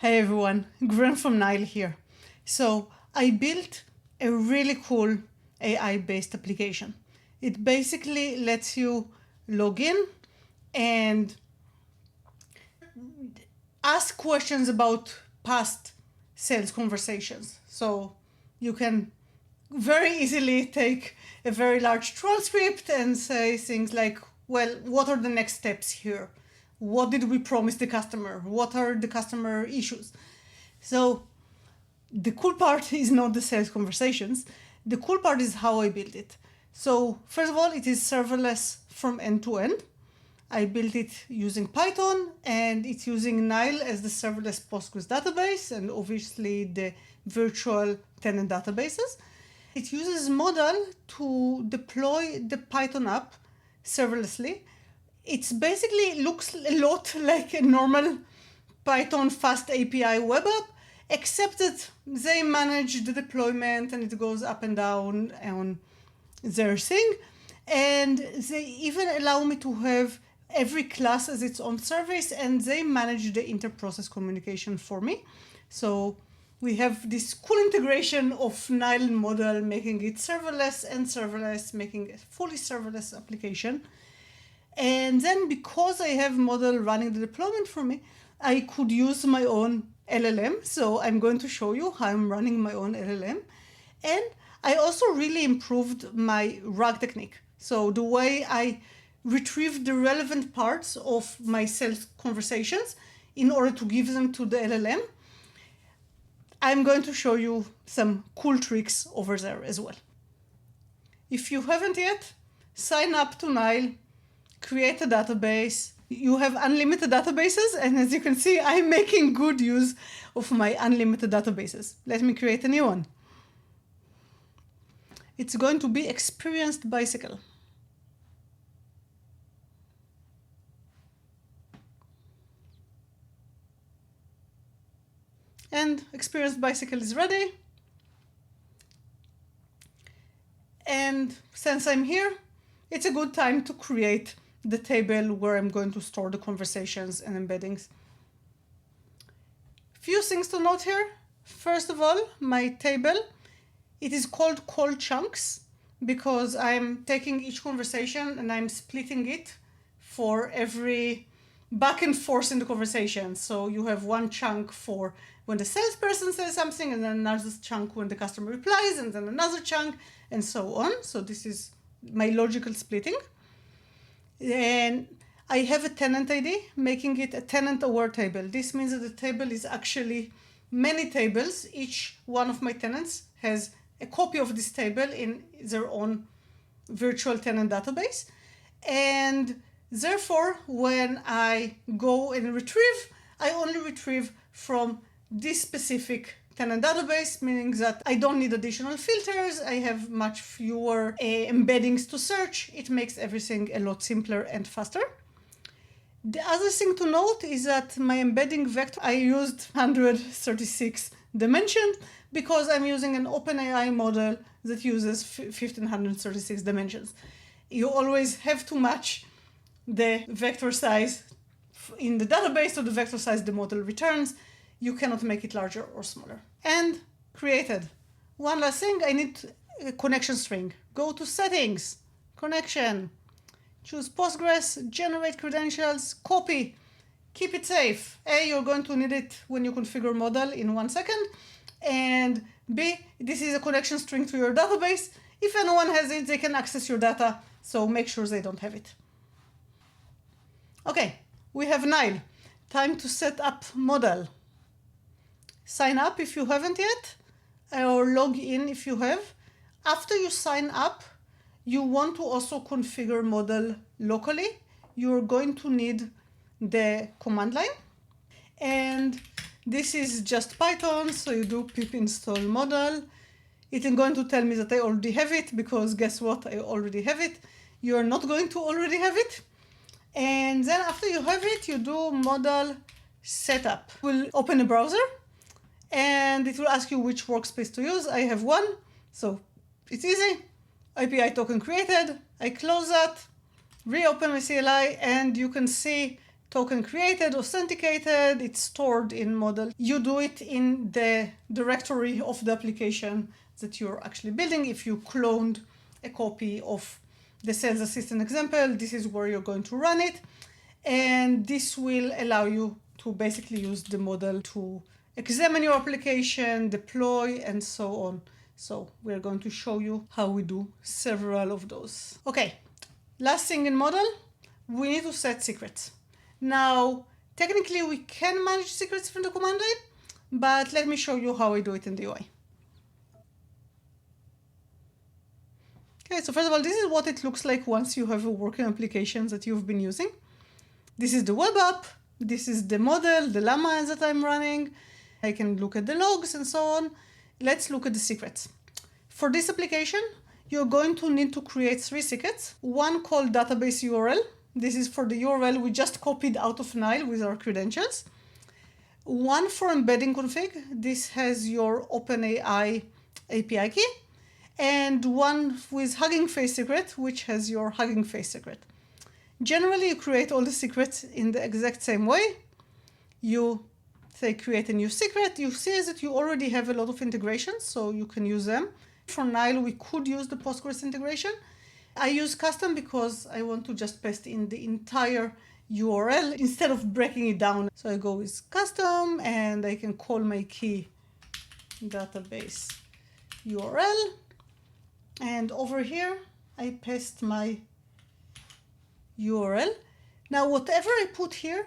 Hey everyone, Graham from Nile here. So I built a really cool AI-based application. It basically lets you log in and ask questions about past sales conversations. So you can very easily take a very large transcript and say things like, well, what are the next steps here? What did we promise the customer? What are the customer issues? So the cool part is not the sales conversations. The cool part is how I built it. So first of all, it is serverless from end to end. I built it using Python, and it's using Nile as the serverless Postgres database and obviously the virtual tenant databases. It uses Modal to deploy the Python app serverlessly. It basically looks a lot like a normal Python FastAPI web app, except that they manage the deployment and it goes up and down on their thing. And they even allow me to have every class as its own service, and they manage the inter-process communication for me. So we have this cool integration of Nile and Modal, making it serverless and serverless, making a fully serverless application. And then because I have Modal running the deployment for me, I could use my own LLM. So I'm going to show you how I'm running my own LLM. And I also really improved my RAG technique. So the way I retrieve the relevant parts of my sales conversations in order to give them to the LLM. I'm going to show you some cool tricks over there as well. If you haven't yet, sign up to Nile, create a database. You have unlimited databases, and as you can see, I'm making good use of my unlimited databases. Let me create a new one. It's going to be Experienced Bicycle. And Experienced Bicycle is ready. And since I'm here, it's a good time to create the table where I'm going to store the conversations and embeddings. Few things to note here. First of all, my table, it is called call chunks because I'm taking each conversation and I'm splitting it for every back and forth in the conversation. So you have one chunk for when the salesperson says something, and then another chunk when the customer replies, and then another chunk, and so on. So this is my logical splitting. And I have a tenant ID, making it a tenant-aware table. This means that the table is actually many tables. Each one of my tenants has a copy of this table in their own virtual tenant database. And therefore, when I go and retrieve, I only retrieve from this specific tenant database, meaning that I don't need additional filters. I have much fewer embeddings to search. It makes everything a lot simpler and faster. The other thing to note is that my embedding vector, I used 136 dimensions because I'm using an OpenAI model that uses 1536 dimensions. You always have to match the vector size in the database to the vector size the model returns. You cannot make it larger or smaller. And created. One last thing, I need a connection string. Go to settings, connection, choose Postgres, generate credentials, copy, keep it safe. A, you're going to need it when you configure Modal in 1 second. And B, this is a connection string to your database. If anyone has it, they can access your data, so make sure they don't have it. Okay, we have Nile. Time to set up Modal. Sign up if you haven't yet, or log in if you have. After you sign up, you want to also configure Modal locally. You're going to need the command line. And this is just Python, so you do pip install Modal. It is going to tell me that I already have it, because guess what? I already have it. You're not going to already have it. And then after you have it, you do Modal setup. We'll open a browser, and it will ask you which workspace to use. I have one, so it's easy. API token created. I close that, reopen my CLI, and you can see token created, authenticated, it's stored in Modal. You do it in the directory of the application that you're actually building. If you cloned a copy of the sales assistant example, this is where you're going to run it. And this will allow you to basically use the model to examine your application, deploy, and so on. So we're going to show you how we do several of those. Okay, last thing in Modal, we need to set secrets. Now, technically we can manage secrets from the command line, but let me show you how I do it in the UI. Okay, so first of all, this is what it looks like once you have a working application that you've been using. This is the web app. This is the model, the Llama that I'm running. I can look at the logs and so on. Let's look at the secrets. For this application, you're going to need to create 3 secrets. One called database URL. This is for the URL we just copied out of Nile with our credentials. One for embedding config. This has your OpenAI API key. And one with Hugging Face secret, which has your Hugging Face secret. Generally, you create all the secrets in the exact same way. You say create a new secret. You see that you already have a lot of integrations, so you can use them. For Nile, we could use the Postgres integration. I use custom because I want to just paste in the entire URL instead of breaking it down. So I go with custom and I can call my key database URL. And over here, I paste my URL. Now, whatever I put here,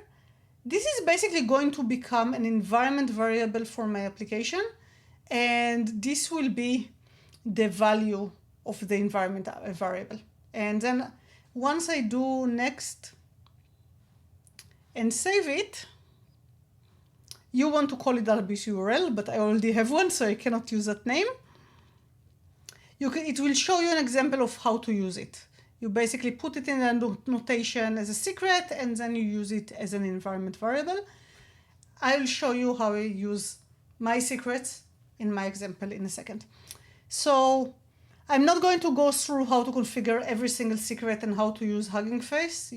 this is basically going to become an environment variable for my application. And this will be the value of the environment variable. And then once I do next and save it, you want to call it database URL, but I already have one, so I cannot use that name. It will show you an example of how to use it. You basically put it in a notation as a secret, and then you use it as an environment variable. I'll show you how I use my secrets in my example in a second. So I'm not going to go through how to configure every single secret and how to use Hugging Face.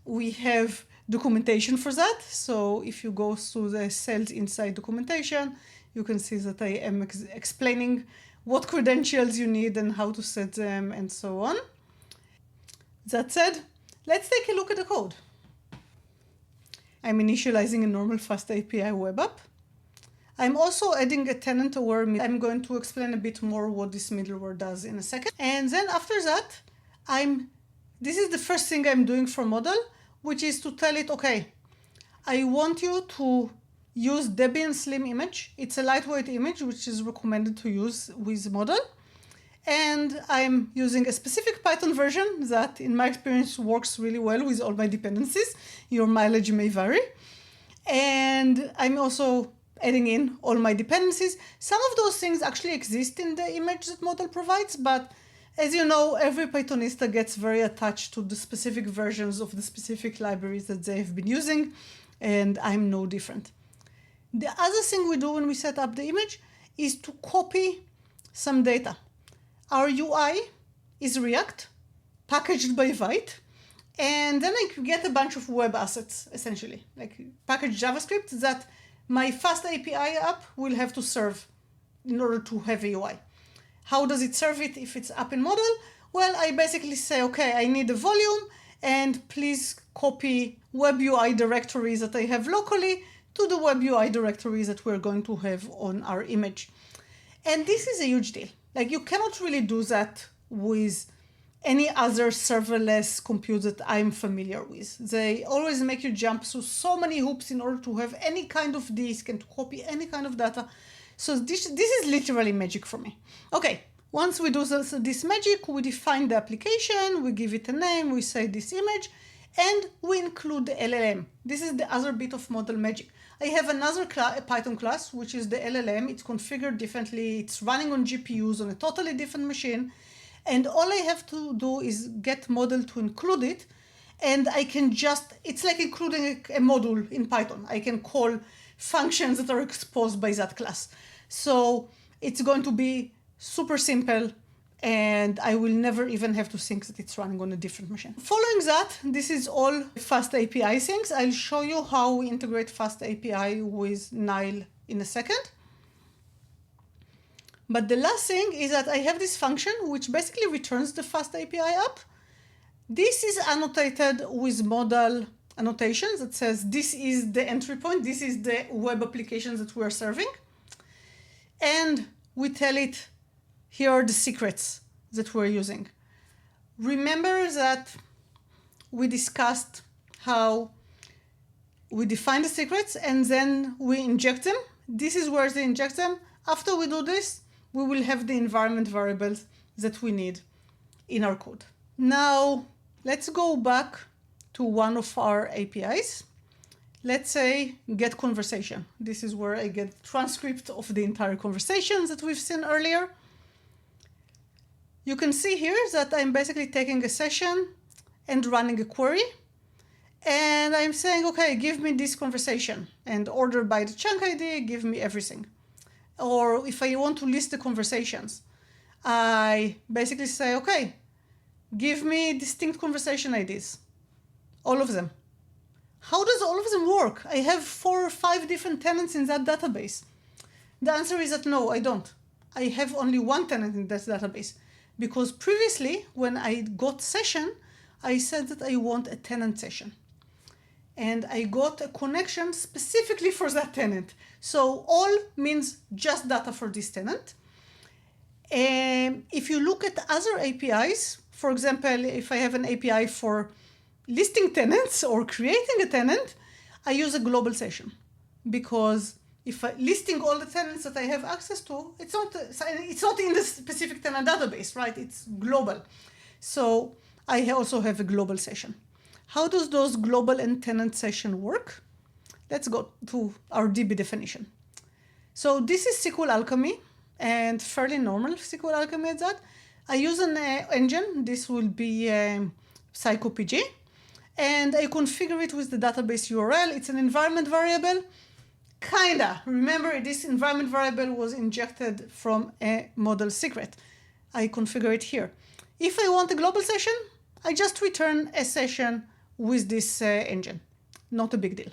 We have documentation for that. So if you go through the Sales Insight documentation, you can see that I am explaining what credentials you need and how to set them and so on. That said, let's take a look at the code. I'm initializing a normal FastAPI web app. I'm also adding a tenant aware. I'm going to explain a bit more what this middleware does in a second. And then after that, this is the first thing I'm doing for Modal, which is to tell it, okay, I want you to use Debian Slim image. It's a lightweight image, which is recommended to use with Modal. And I'm using a specific Python version that, in my experience, works really well with all my dependencies. Your mileage may vary. And I'm also adding in all my dependencies. Some of those things actually exist in the image that Modal provides, but as you know, every Pythonista gets very attached to the specific versions of the specific libraries that they have been using, and I'm no different. The other thing we do when we set up the image is to copy some data. Our UI is React, packaged by Vite, and then I get a bunch of web assets, essentially, like packaged JavaScript that my FastAPI app will have to serve in order to have a UI. How does it serve it if it's up in Modal? Well, I basically say, okay, I need a volume, and please copy web UI directories that I have locally to the web UI directories that we're going to have on our image. And this is a huge deal. Like, you cannot really do that with any other serverless compute that I'm familiar with. They always make you jump through so many hoops in order to have any kind of disk and to copy any kind of data. So this is literally magic for me. Okay, once we do this magic, we define the application, we give it a name, we say this image, and we include the LLM. This is the other bit of Modal magic. I have another Python class, which is the LLM. It's configured differently. It's running on GPUs on a totally different machine. And all I have to do is get Modal to include it. And I can it's like including a module in Python. I can call functions that are exposed by that class. So it's going to be super simple. and I will never even have to think that it's running on a different machine. Following that, this is all FastAPI things. I'll show you how we integrate FastAPI with Nile in a second. But the last thing is that I have this function which basically returns the FastAPI app. This is annotated with Modal annotations that says this is the entry point, this is the web applications that we are serving. And we tell it, here are the secrets that we're using. Remember that we discussed how we define the secrets and then we inject them. This is where they inject them. After we do this, we will have the environment variables that we need in our code. Now, let's go back to one of our APIs. Let's say get conversation. This is where I get transcript of the entire conversations that we've seen earlier. You can see here that I'm basically taking a session and running a query. And I'm saying, okay, give me this conversation and order by the chunk ID, give me everything. Or if I want to list the conversations, I basically say, okay, give me distinct conversation IDs, all of them. How does all of them work? I have 4 or 5 different tenants in that database. The answer is that no, I don't. I have only one tenant in that database because previously when I got session, I said that I want a tenant session. And I got a connection specifically for that tenant. So all means just data for this tenant. And if you look at other APIs, for example, if I have an API for listing tenants or creating a tenant, I use a global session. Because if listing all the tenants that I have access to, it's not in the specific tenant database, right? It's global. So I also have a global session. How does those global and tenant session work? Let's go to our DB definition. So this is SQL Alchemy and fairly normal SQL Alchemy at that. I use an engine. This will be PsychoPG. And I configure it with the database URL. It's an environment variable. Kinda. Remember, this environment variable was injected from a model secret. I configure it here. If I want a global session, I just return a session with this engine. Not a big deal.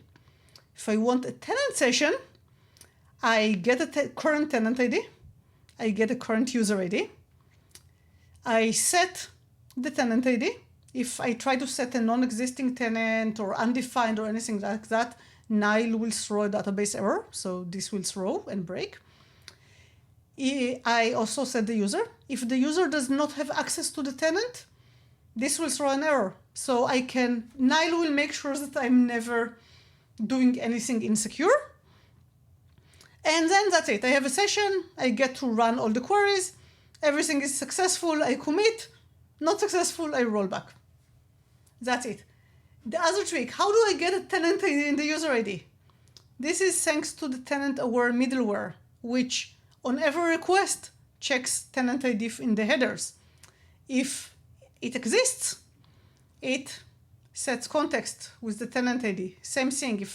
If I want a tenant session, I get a current tenant ID. I get a current user ID. I set the tenant ID. If I try to set a non-existing tenant or undefined or anything like that, Nile will throw a database error. So this will throw and break. I also set the user. If the user does not have access to the tenant, this will throw an error. So Nile will make sure that I'm never doing anything insecure. And then that's it. I have a session. I get to run all the queries. Everything is successful. I commit. Not successful. I roll back. That's it. The other trick, how do I get a tenant ID in the user ID? This is thanks to the tenant-aware middleware, which on every request checks tenant ID in the headers. If it exists, it sets context with the tenant ID. Same thing,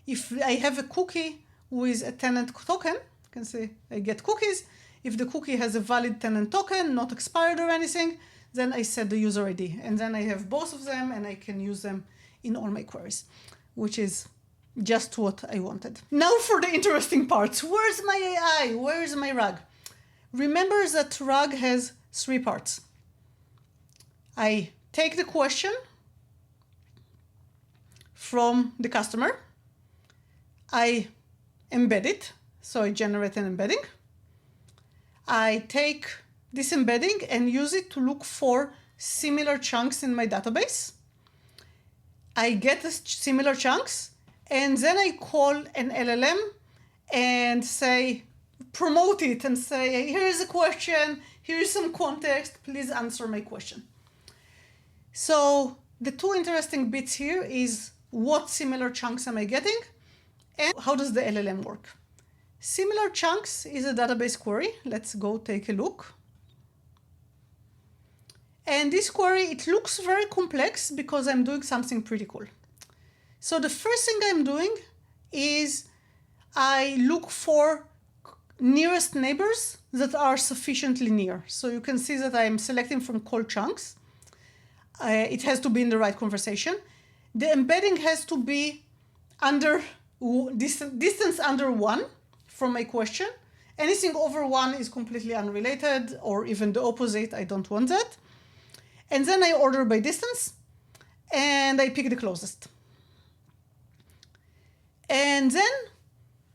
if I have a cookie with a tenant token, you can say I get cookies. If the cookie has a valid tenant token, not expired or anything, then I set the user ID. And then I have both of them and I can use them in all my queries, which is just what I wanted. Now for the interesting parts. Where's my AI? Where is my RAG? Remember that RAG has 3 parts. I take the question from the customer. I embed it, so I generate an embedding. I take this embedding and use it to look for similar chunks in my database. I get the similar chunks, and then I call an LLM and say, promote it and say, here's a question, here's some context, please answer my question. So the 2 interesting bits here is what similar chunks am I getting and how does the LLM work. Similar chunks is a database query. Let's go take a look. And this query, it looks very complex because I'm doing something pretty cool. So the first thing I'm doing is I look for nearest neighbors that are sufficiently near. So you can see that I am selecting from call chunks. It has to be in the right conversation. The embedding has to be under distance under 1 from my question. Anything over 1 is completely unrelated, or even the opposite. I don't want that. And then I order by distance, and I pick the closest. And then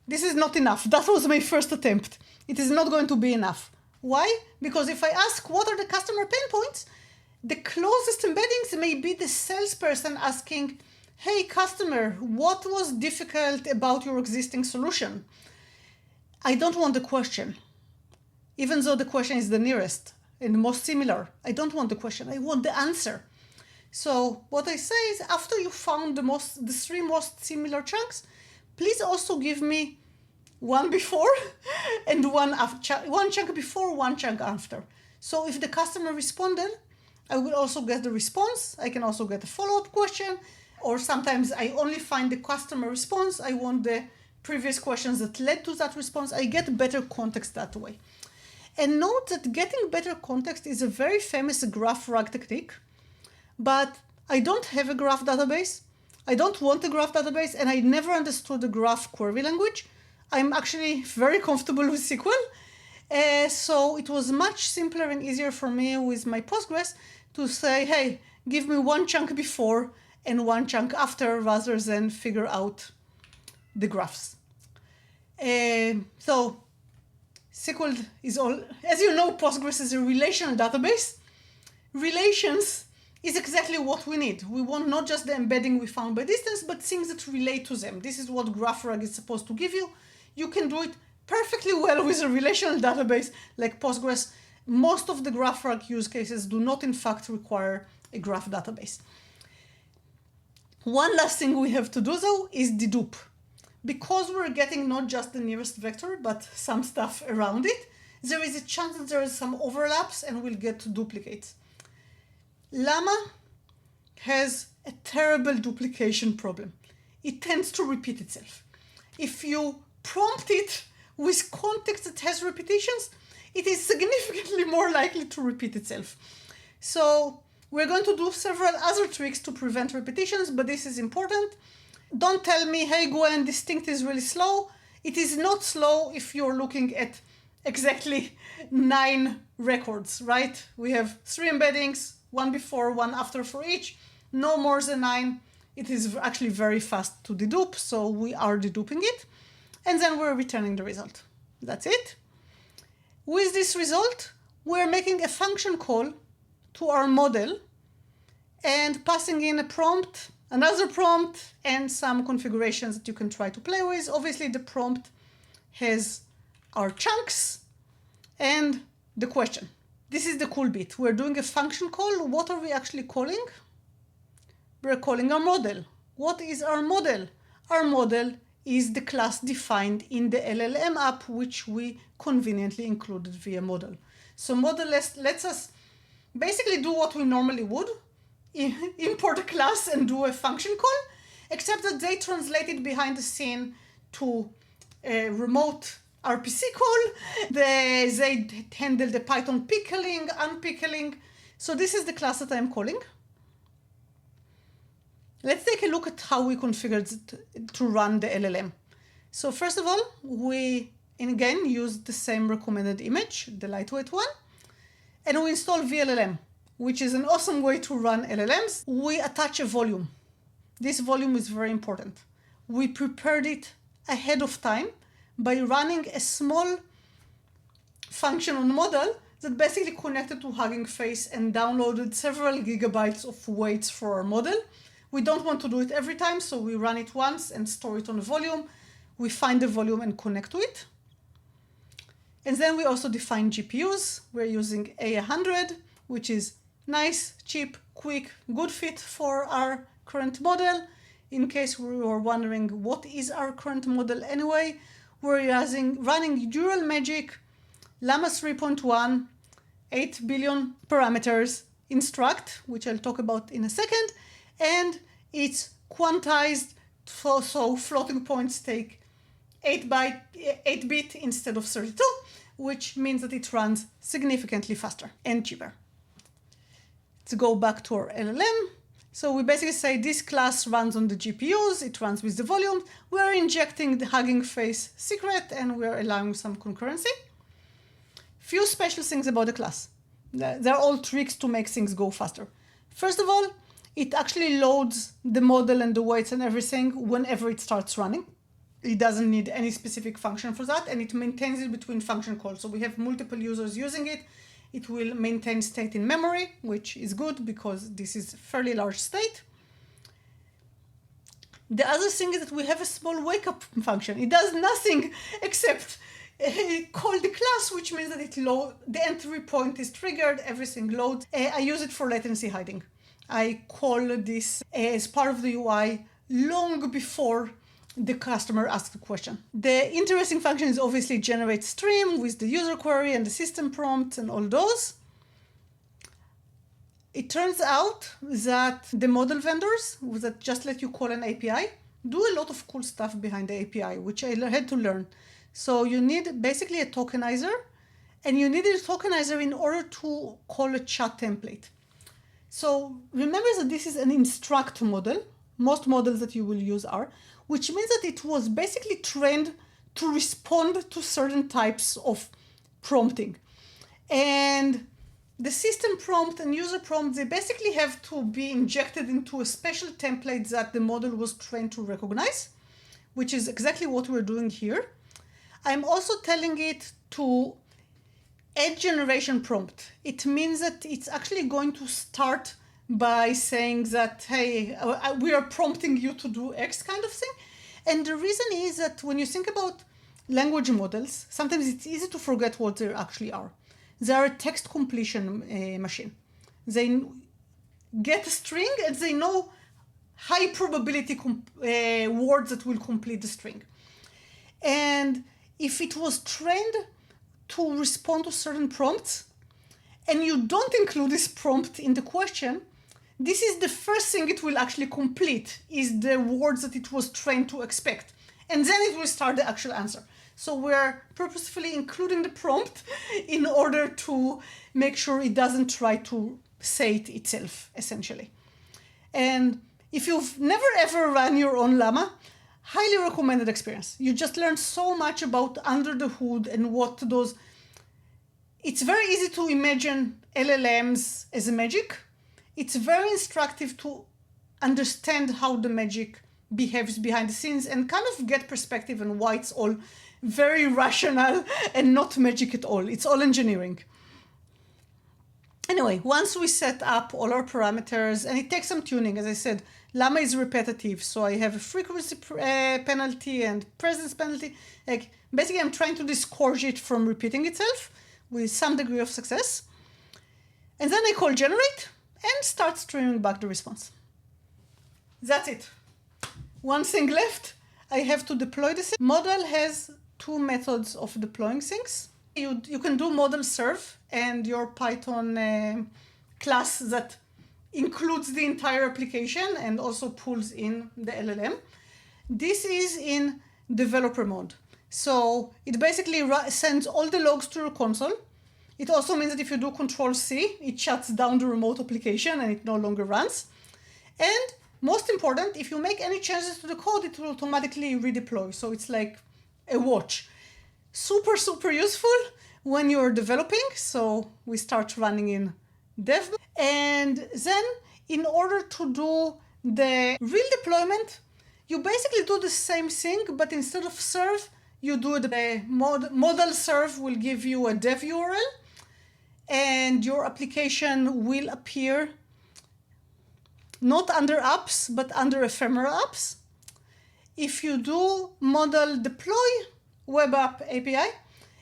this is not enough. That was my first attempt. It is not going to be enough. Why? Because if I ask what are the customer pain points, the closest embeddings may be the salesperson asking, hey, customer, what was difficult about your existing solution? I don't want the question. Even though the question is the nearest and the most similar, I don't want the question. I want the answer. So what I say is, after you found the 3 most similar chunks, please also give me one before and one chunk before, one chunk after. So if the customer responded, I will also get the response. I can also get a follow-up question, or sometimes I only find the customer response. I want the previous questions that led to that response. I get better context that way. And note that getting better context is a very famous GraphRAG technique, but I don't have a graph database. I don't want a graph database, and I never understood the graph query language. I'm actually very comfortable with SQL. So it was much simpler and easier for me with my Postgres to say, hey, give me one chunk before and one chunk after, rather than figure out the graphs. So SQL is all, as you know, Postgres is a relational database. Relations is exactly what we need. We want not just the embedding we found by distance, but things that relate to them. This is what GraphRAG is supposed to give you. You can do it perfectly well with a relational database like Postgres. Most of the GraphRAG use cases do not, in fact, require a graph database. One last thing we have to do, though, is dedupe. Because we're getting not just the nearest vector, but some stuff around it, there is a chance that there is some overlaps and we'll get to duplicates. Llama has a terrible duplication problem. It tends to repeat itself. If you prompt it with context that has repetitions, it is significantly more likely to repeat itself. So we're going to do several other tricks to prevent repetitions, but this is important. Don't tell me, hey, Gwen, distinct is really slow. It is not slow if you're looking at exactly 9 records, right? We have 3 embeddings, one before, one after for each, no more than 9. It is actually very fast to dedupe, so we are deduping it. And then we're returning the result. That's it. With this result, we're making a function call to our model and passing in a prompt, another prompt, and some configurations that you can try to play with. Obviously, the prompt has our chunks and the question. This is the cool bit. We're doing a function call. What are we actually calling? We're calling our model. What is our model? Our model is the class defined in the LLM app, which we conveniently included via Modal. So Modal lets us basically do what we normally would, import a class and do a function call, except that they translate it behind the scene to a remote RPC call. They handle the Python pickling, unpickling. So this is the class that I'm calling. Let's take a look at how we configured it to run the LLM. So first of all, we again use the same recommended image, the lightweight one, and we install VLLM, which is an awesome way to run LLMs. We attach a volume. This volume is very important. We prepared it ahead of time by running a small function on Modal that basically connected to Hugging Face and downloaded several gigabytes of weights for our model. We don't want to do it every time, so we run it once and store it on a volume. We find the volume and connect to it. And then we also define GPUs. We're using A100, which is nice, cheap, quick, good fit for our current model. In case we were wondering what is our current model anyway, we're running Neural Magic, Llama 3.1, 8 billion parameters, instruct, which I'll talk about in a second, and it's quantized, so floating points take 8-bit instead of 32, which means that it runs significantly faster and cheaper. To go back to our LLM, so we basically say this class runs on the GPUs, it runs with the volume, we're injecting the Hugging Face secret, and we're allowing some concurrency. Few special things about the class. They're all tricks to make things go faster. First of all, it actually loads the model and the weights and everything whenever it starts running. It doesn't need any specific function for that, and it maintains it between function calls. So we have multiple users using it. It will maintain state in memory, which is good because this is fairly large state. The other thing is that we have a small wake-up function. It does nothing except call the class, which means that the entry point is triggered, everything loads. I use it for latency hiding. I call this as part of the UI long before the customer asks the question. The interesting function is obviously generate stream with the user query and the system prompt and all those. It turns out that the model vendors that just let you call an API do a lot of cool stuff behind the API, which I had to learn. So you need basically a tokenizer, and you need a tokenizer in order to call a chat template. So remember that this is an instruct model. Most models that you will use are, which means that it was basically trained to respond to certain types of prompting. And the system prompt and user prompt, they basically have to be injected into a special template that the model was trained to recognize, which is exactly what we're doing here. I'm also telling it to add generation prompt. It means that it's actually going to start by saying that, hey, we are prompting you to do X kind of thing. And the reason is that when you think about language models, sometimes it's easy to forget what they actually are. They are a text completion machine. They get a string and they know high probability words that will complete the string. And if it was trained to respond to certain prompts, and you don't include this prompt in the question, this is the first thing it will actually complete, is the words that it was trained to expect. And then it will start the actual answer. So we're purposefully including the prompt in order to make sure it doesn't try to say it itself, essentially. And if you've never ever run your own Llama, highly recommended experience. You just learn so much about under the hood and what those... It's very easy to imagine LLMs as a magic. It's very instructive to understand how the magic behaves behind the scenes and kind of get perspective on why it's all very rational and not magic at all. It's all engineering. Anyway, once we set up all our parameters, and it takes some tuning, as I said, Llama is repetitive, so I have a frequency penalty and presence penalty. Like, basically, I'm trying to discourage it from repeating itself with some degree of success. And then I call generate and start streaming back the response. That's it. One thing left, I have to deploy this. Modal has two methods of deploying things. You can do modal serve and your Python class that includes the entire application and also pulls in the LLM. This is in developer mode. So it basically sends all the logs to your console. It also means that if you do Control-C, it shuts down the remote application and it no longer runs. And most important, if you make any changes to the code, it will automatically redeploy. So it's like a watch. Super, super useful when you're developing. So we start running in dev. And then in order to do the real deployment, you basically do the same thing, but instead of serve, you do the modal serve will give you a dev URL, and your application will appear not under apps, but under ephemera apps. If you do modal deploy web app API,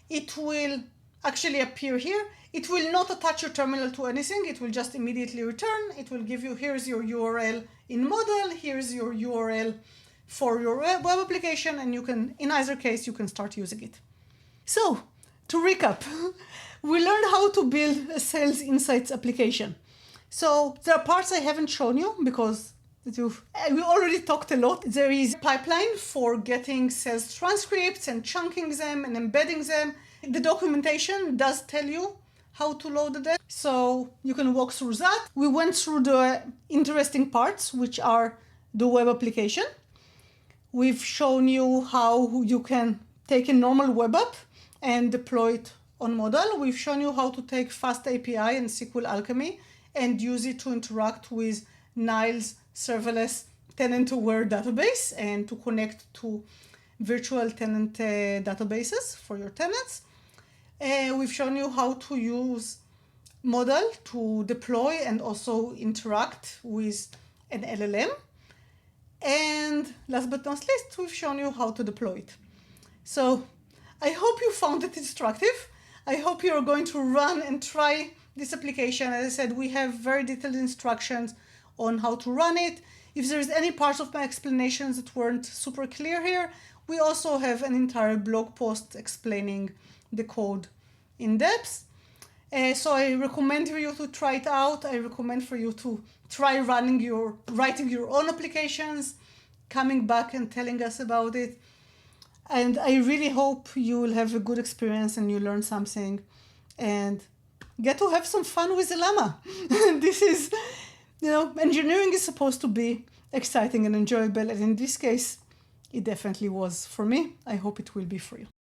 it will actually appear here. It will not attach your terminal to anything. It will just immediately return. It will give you, here's your URL in modal, here's your URL for your web application, and you can, in either case, you can start using it. So, to recap, we learned how to build a sales insights application. So there are parts I haven't shown you because we already talked a lot. There is a pipeline for getting sales transcripts and chunking them and embedding them. The documentation does tell you how to load the data, so you can walk through that. We went through the interesting parts, which are the web application. We've shown you how you can take a normal web app and deploy it on Modal. We've shown you how to take FastAPI and SQL Alchemy and use it to interact with Nile's serverless tenant-aware database and to connect to virtual tenant databases for your tenants. We've shown you how to use Modal to deploy and also interact with an LLM. And last but not least, we've shown you how to deploy it. So I hope you found it instructive. I hope you're going to run and try this application. As I said, we have very detailed instructions on how to run it. If there's any parts of my explanations that weren't super clear here, we also have an entire blog post explaining the code in depth. So I recommend for you to try it out. I recommend for you to try writing your own applications, coming back and telling us about it. And I really hope you will have a good experience and you learn something and get to have some fun with the Llama. This is, engineering is supposed to be exciting and enjoyable. And in this case, it definitely was for me. I hope it will be for you.